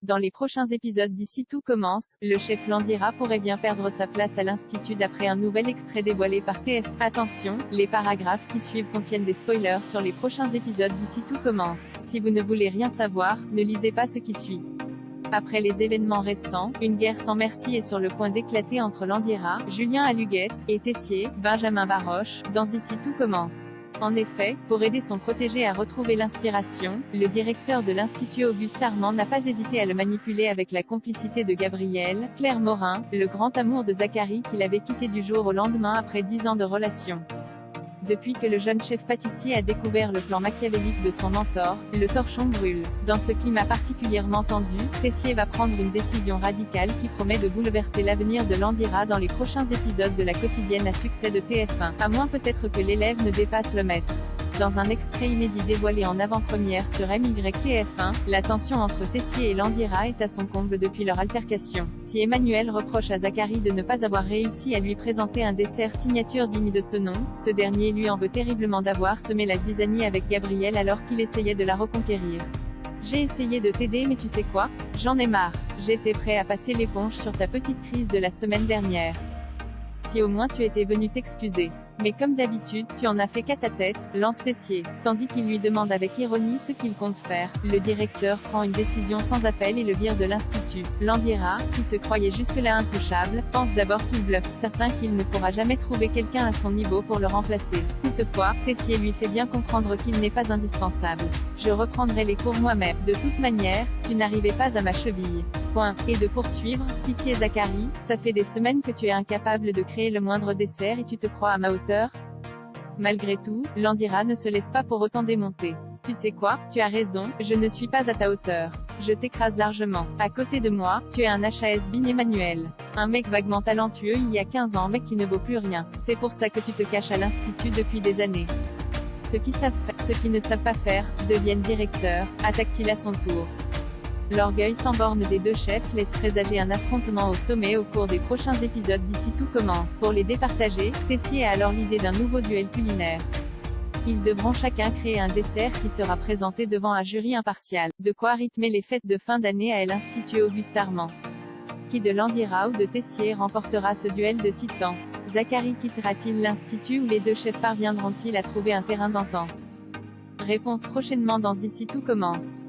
Dans les prochains épisodes d'Ici tout commence, le chef Landira pourrait bien perdre sa place à l'Institut d'après un nouvel extrait dévoilé par TF. Attention, les paragraphes qui suivent contiennent des spoilers sur les prochains épisodes d'Ici tout commence. Si vous ne voulez rien savoir, ne lisez pas ce qui suit. Après les événements récents, une guerre sans merci est sur le point d'éclater entre Landira, Julien Aluguette, et Tessier, Benjamin Baroche, dans Ici tout commence. En effet, pour aider son protégé à retrouver l'inspiration, le directeur de l'Institut Auguste Armand n'a pas hésité à le manipuler avec la complicité de Gabriel, Claire Morin, le grand amour de Zacharie qu'il avait quitté du jour au lendemain après 10 ans de relation. Depuis que le jeune chef pâtissier a découvert le plan machiavélique de son mentor, le torchon brûle. Dans ce climat particulièrement tendu, Tessier va prendre une décision radicale qui promet de bouleverser l'avenir de Landira dans les prochains épisodes de la quotidienne à succès de TF1, à moins peut-être que l'élève ne dépasse le maître. Dans un extrait inédit dévoilé en avant-première sur MYTF1, la tension entre Tessier et Landira est à son comble depuis leur altercation. Si Emmanuel reproche à Zacharie de ne pas avoir réussi à lui présenter un dessert signature digne de ce nom, ce dernier lui en veut terriblement d'avoir semé la zizanie avec Gabriel alors qu'il essayait de la reconquérir. J'ai essayé de t'aider mais tu sais quoi? J'en ai marre. J'étais prêt à passer l'éponge sur ta petite crise de la semaine dernière. Si au moins tu étais venu t'excuser. Mais comme d'habitude, tu en as fait qu'à ta tête, lance Tessier. Tandis qu'il lui demande avec ironie ce qu'il compte faire, le directeur prend une décision sans appel et le vire de l'Institut. Landira, qui se croyait jusque-là intouchable, pense d'abord qu'il bluffe, certain qu'il ne pourra jamais trouver quelqu'un à son niveau pour le remplacer. Toutefois, Tessier lui fait bien comprendre qu'il n'est pas indispensable. Je reprendrai les cours moi-même. De toute manière, tu n'arrivais pas à ma cheville. Point. Et de poursuivre, pitié Zacharie, ça fait des semaines que tu es incapable de créer le moindre dessert et tu te crois à ma hauteur? Malgré tout, Landira ne se laisse pas pour autant démonter. Tu sais quoi, tu as raison, je ne suis pas à ta hauteur. Je t'écrase largement. À côté de moi, tu es un HAS-bin Emmanuel. Un mec vaguement talentueux il y a 15 ans mais qui ne vaut plus rien. C'est pour ça que tu te caches à l'Institut depuis des années. Ceux qui savent faire, ceux qui ne savent pas faire, deviennent directeurs, attaque-t-il à son tour. L'orgueil sans borne des deux chefs laisse présager un affrontement au sommet au cours des prochains épisodes d'Ici tout commence. Pour les départager, Tessier a alors l'idée d'un nouveau duel culinaire. Ils devront chacun créer un dessert qui sera présenté devant un jury impartial. De quoi rythmer les fêtes de fin d'année à l'Institut Auguste Armand. Qui de Landira ou de Tessier remportera ce duel de titans? Zacharie quittera-t-il l'Institut ou les deux chefs parviendront-ils à trouver un terrain d'entente? Réponse prochainement dans Ici tout commence.